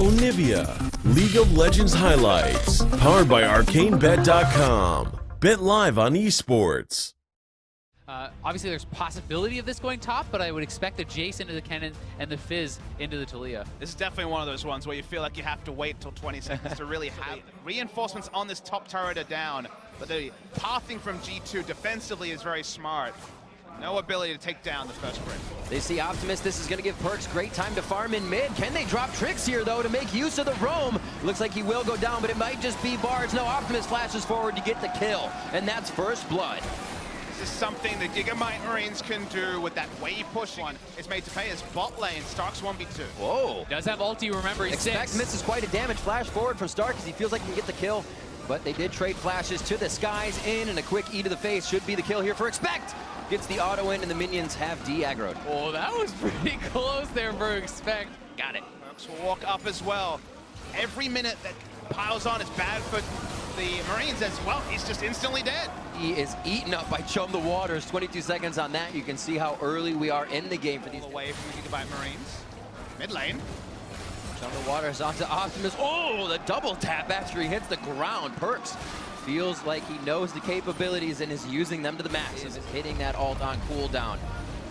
Onivia, League of Legends highlights, powered by ArcaneBet.com. Bet live on Esports. Obviously, there's possibility of this going top, but I would expect the Jace into the Kennen and the Fizz into the Taliyah. This is definitely one of those ones where you feel like you have to wait till 20 seconds to really have reinforcements on this top turret are down, but the pathing from G2 defensively is very smart. No ability to take down the first break. They see Optimus. This is going to give Perkz great time to farm in mid. Can they drop tricks here, though, to make use of the roam? Looks like he will go down, but it might just be Bards. No, Optimus flashes forward to get the kill, and that's first blood. This is something the Gigabyte Marines can do with that wave push one. It's made to pay as bot lane. Stark's 1v2. Whoa. Does have ulti, remember, he's Expect 6. misses quite a damage flash forward from Stark as he feels like he can get the kill. But they did trade flashes to the skies in, and a quick E to the face should be the kill here for Expect. Gets the auto in, and the minions have de-aggroed. Oh, that was pretty close there for Expect. Got it. Perkz will walk up as well. Every minute that piles on is bad for the Marines as well. He's just instantly dead. He is eaten up by Chum the Waters. 22 seconds on that. You can see how early we are in the game for these. Away from the Gigabyte Marines. Mid lane. Chum the Waters onto Optimus. Oh, the double tap after he hits the ground. Perkz feels like he knows the capabilities and is using them to the max. Is hitting that ult on cooldown.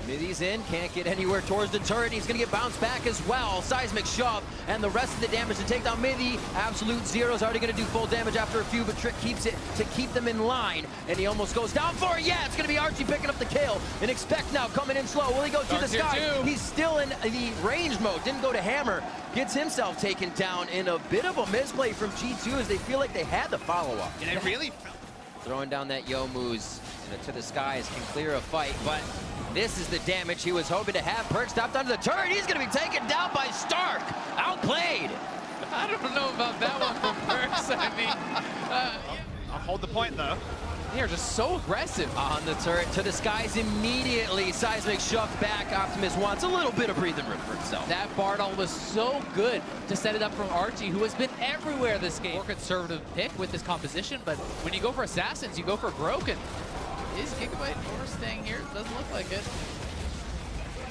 Middy's in, can't get anywhere towards the turret. He's gonna get bounced back as well. Seismic shove, and the rest of the damage to take down Middy. Absolute Zero's already gonna do full damage after a few, but Trick keeps it to keep them in line. And he almost goes down for it. Yeah, it's gonna be Archie picking up the kill. And Expect now coming in slow. Will he go to the sky? He's still in the range mode. Didn't go to hammer. Gets himself taken down in a bit of a misplay from G2 as they feel like they had the follow-up. And it really felt Throwing down that Youmuu's to the skies can clear a fight, but this is the damage he was hoping to have. Perkz stopped under the turret. He's going to be taken down by Stark. Outplayed. I don't know about that one from Perkz. I mean, I'll hold the point though. they are just so aggressive. On the turret to the skies immediately. Seismic shoved back. Optimus wants a little bit of breathing room for himself. That Bardal was so good to set it up from Archie, who has been everywhere this game. More conservative pick with this composition, but when you go for Assassins, you go for Broken. Is Gigabyte staying here? Doesn't look like it.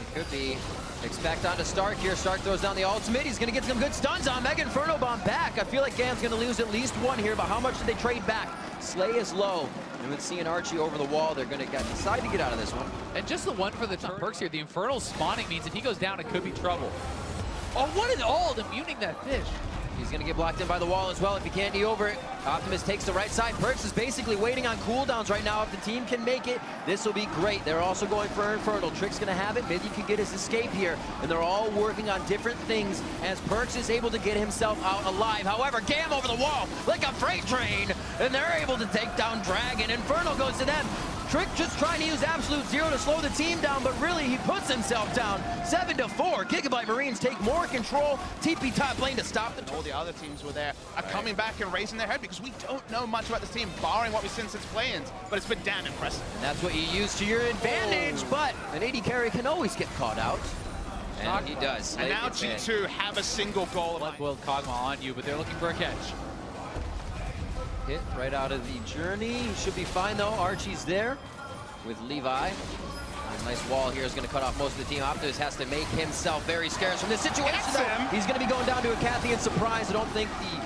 It could be. Expect onto Stark here. Stark throws down the ultimate. He's going to get some good stuns on. Mega Inferno Bomb back. I feel like GAM's going to lose at least one here, but how much did they trade back? Slay is low. And with seeing Archie over the wall, they're going to decide to get out of this one. And just the one for the Perkz here. The Infernal spawning means if he goes down, it could be trouble. Oh, what an ult, immuning that fish. He's going to get blocked in by the wall as well if he can't knee over it. Optimus takes the right side. Perkz is basically waiting on cooldowns right now. If the team can make it, this will be great. They're also going for Infernal. Trick's going to have it. Maybe he can get his escape here. And they're all working on different things as Perkz is able to get himself out alive. However, GAM over the wall like a freight train. And they're able to take down Dragon. Infernal goes to them. Trick just trying to use Absolute Zero to slow the team down, but really he puts himself down. 7-4. Gigabyte Marines take more control. TP top lane to stop the... All the other teams were there are coming back and raising their head because we don't know much about this team, barring what we've seen since play-ins, but it's been damn impressive. And that's what you use to your advantage, but an AD carry can always get caught out. And he does. And now G2 have a single goal. Left Will Kog'Maw on you, but they're looking for a catch. Hit right out of the journey. He should be fine though. Archie's there with Levi. A nice wall here is going to cut off most of the team. Optimus has to make himself very scarce from this situation. He's going to be going down to a Cathian surprise. I don't think the...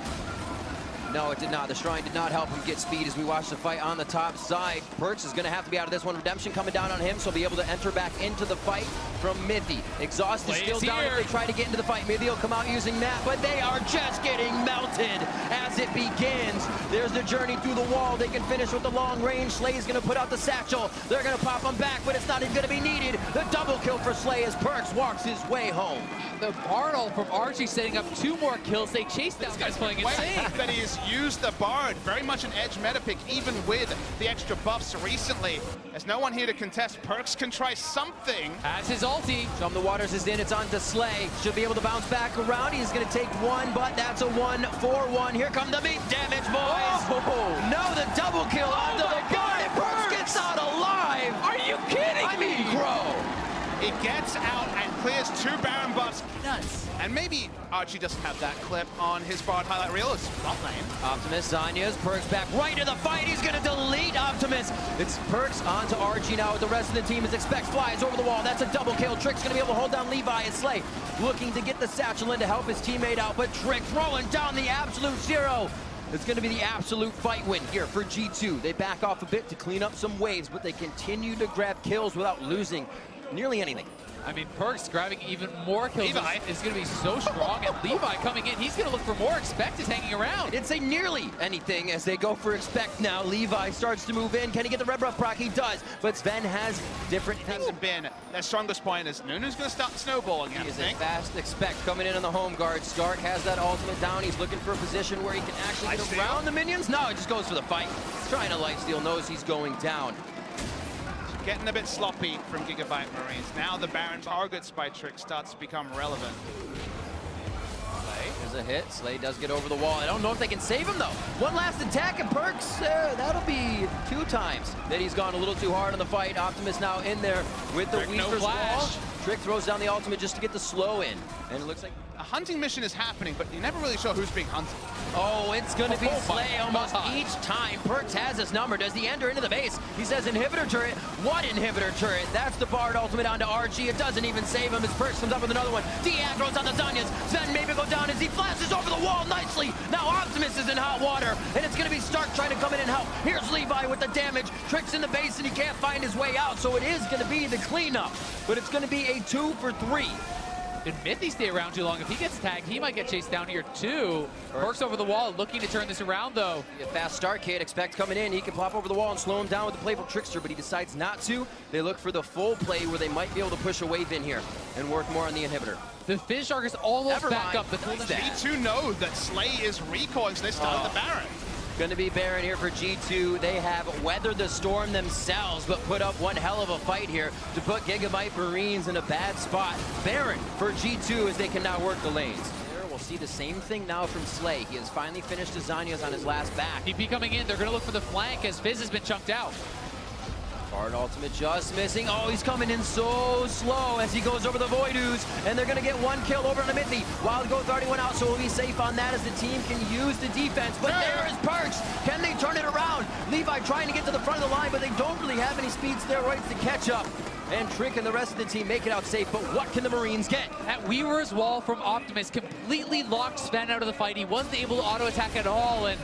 No, it did not. The Shrine did not help him get speed as we watch the fight on the top side. Perkz is going to have to be out of this one. Redemption coming down on him, so he'll be able to enter back into the fight from Mithy. Exhaust is still down if they try to get into the fight. Mithy will come out using that, but they are just getting melted as it begins. There's the journey through the wall. They can finish with the long range. Slay's going to put out the satchel. They're going to pop him back, but it's not even going to be needed. The double kill for Slay as Perkz walks his way home. The Bardal from Archie setting up 2 more kills. They chase down. This guy's playing insane. That he's used the Bard, very much an edge meta pick, even with the extra buffs recently. There's no one here to contest. Perkz can try something. Has his ulti. Chum the Waters is in, it's on to Slay. Should be able to bounce back around. He's going to take one, but that's a 1-4-1. Here come the meat damage, boys. Oh. No, the double kill onto the gun. Perkz gets out alive. Are you kidding me? I mean, Crow. He gets out and clears 2 Baron buffs. nuts. And maybe Archie doesn't have that clip on his Bard highlight reel. It's front lane. Optimus, Zanya's, Perks back right to the fight. He's gonna delete Optimus. It's Perks onto Archie now with the rest of the team as Expect flies over the wall. That's a double kill. Trick's gonna be able to hold down Levi and Slay. Looking to get the satchel in to help his teammate out, but Trick throwing down the absolute zero. It's going to be the absolute fight win here for G2. They back off a bit to clean up some waves, but they continue to grab kills without losing nearly anything. I mean, Perks grabbing even more kills is going to be so strong, and Levi coming in, he's going to look for more. Expect is hanging around. I didn't say nearly anything as they go for Expect now. Levi starts to move in. Can he get the red buff proc? He does, but Sven has different things. Hasn't been their strongest point as Nunu's going to start snowballing. He is a fast Expect coming in on the home guard. Stark has that ultimate down. He's looking for a position where he can actually get around the minions. No, he just goes for the fight. He's trying to lifesteal, knows he's going down. Getting a bit sloppy from Gigabyte Marines. Now the Baron targets by Trick starts to become relevant. Slay. There's a hit. Slay does get over the wall. I don't know if they can save him, though. One last attack, and Perks, that'll be 2 times that he's gone a little too hard in the fight. Optimus now in there with the Weaver's wall. Trick throws down the ultimate just to get the slow in. And it looks like a hunting mission is happening, but you're never really sure who's being hunted. Oh, it's going to be Slay almost each time. Perks has his number. Does he enter into the base? He says inhibitor turret. What inhibitor turret? That's the Bard ultimate onto Archie. It doesn't even save him as Perks comes up with another one. De-aggro's on the Zanyas. Sven maybe go down as he flashes over the wall nicely. Now Optimus is in hot water, and it's going to be Stark trying to come in and help. Here's Levi with the damage. Trick's in the base, and he can't find his way out, so it is going to be the cleanup. But it's going to be a 2 for 3. Did Mithy stay around too long? If he gets tagged, he might get chased down here too. Perks over the wall, looking to turn this around though. A fast start kid, Expect coming in. He can plop over the wall and slow him down with the playful trickster, but he decides not to. They look for the full play where they might be able to push a wave in here and work more on the inhibitor. The Fizz Shark is almost back up the cooldown. G2 know that Slay is recoiling, so they start the Baron. Going to be Baron here for G2. They have weathered the storm themselves, but put up one hell of a fight here to put Gigabyte Marines in a bad spot. Baron for G2 as they can now work the lanes. We'll see the same thing now from Slay. He has finally finished his Zanyas on his last back. TP coming in. They're going to look for the flank as Fizz has been chunked out. Bard ultimate just missing. Oh, he's coming in so slow as he goes over the Void Ooze, and they're going to get 1 kill over on the Mithy. Wild Growth already went out, so we'll be safe on that as the team can use the defense. But there is Perks. Can they turn it around? Levi trying to get to the front of the line, but they don't really have any speed steroids to catch up. And Trick and the rest of the team make it out safe, but what can the Marines get? At Weaver's wall from Optimus completely locked Sven out of the fight. He wasn't able to auto-attack at all, and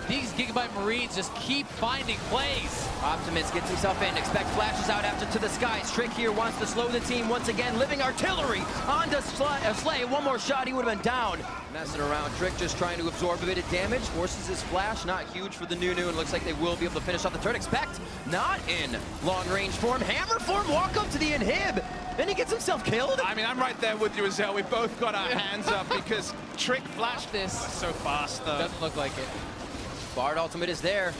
these Gigabyte Marines just keep finding plays. Optimus gets himself in. Expect flashes out after to the skies. Trick here wants to slow the team once again. Living artillery onto Slay. One more shot, he would have been down. Messing around. Trick just trying to absorb a bit of damage. Forces his flash. Not huge for the Nunu, and looks like they will be able to finish off the turn. Expect not in long range form. Hammer form. Walk up to the inhib. Then he gets himself killed. I mean, I'm right there with you, Azelle. We've both got our hands up because Trick flashed this so fast, though. Doesn't look like it. Bard ultimate is there.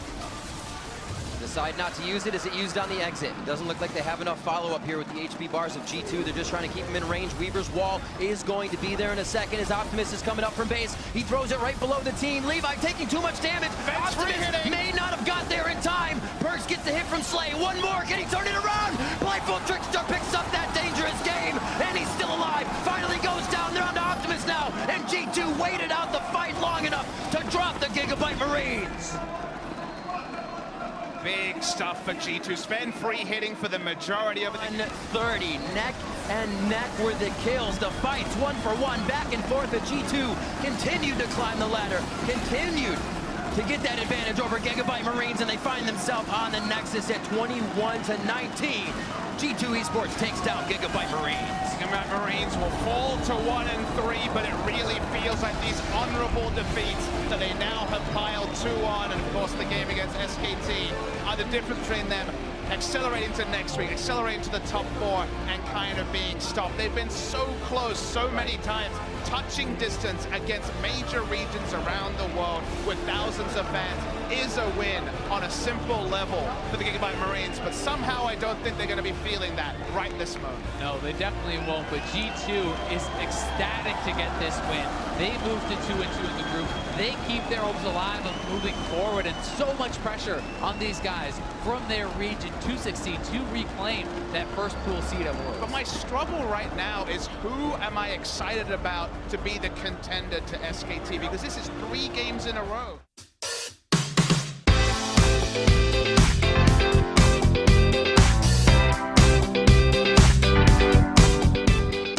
Decide not to use it. Is it used on the exit? It doesn't look like they have enough follow-up here with the HP bars of G2. They're just trying to keep him in range. Weaver's wall is going to be there in a second as Optimus is coming up from base. He throws it right below the team. Levi taking too much damage. Optimus may not have got there in time. Perks gets the hit from Slay. One more. Can he turn it around? Playful Trickster picks up that dangerous game, and he's still alive. Finally goes down. They're on to Optimus now, and G2 waited out the fight long enough to drop the Gigabyte Marines. Big stuff for G2. Sven free hitting for the majority of it. 130, neck and neck were the kills. The fights 1 for 1, back and forth. But G2 continued to climb the ladder, continued to get that advantage over Gigabyte Marines, and they find themselves on the Nexus at 21-19. G2 Esports takes down Gigabyte Marines. Gigabyte Marines will fall to 1 and 3, but it really feels like these honorable defeats that they now have piled 2 on, and of course the game against SKT are the difference between them accelerating to next week, accelerating to the top 4, and kind of being stopped. They've been so close so many times, touching distance against major regions around the world with thousands of fans is a win on a simple level for the Gigabyte Marines, but somehow I don't think they're going to be feeling that right this moment. No, they definitely won't, but G2 is ecstatic to get this win. They move to 2-2 in the group. They keep their hopes alive of moving forward, and so much pressure on these guys from their region. to succeed, to reclaim that first pool seed at Worlds. But my struggle right now is who am I excited about to be the contender to SKT? Because this is 3 games in a row.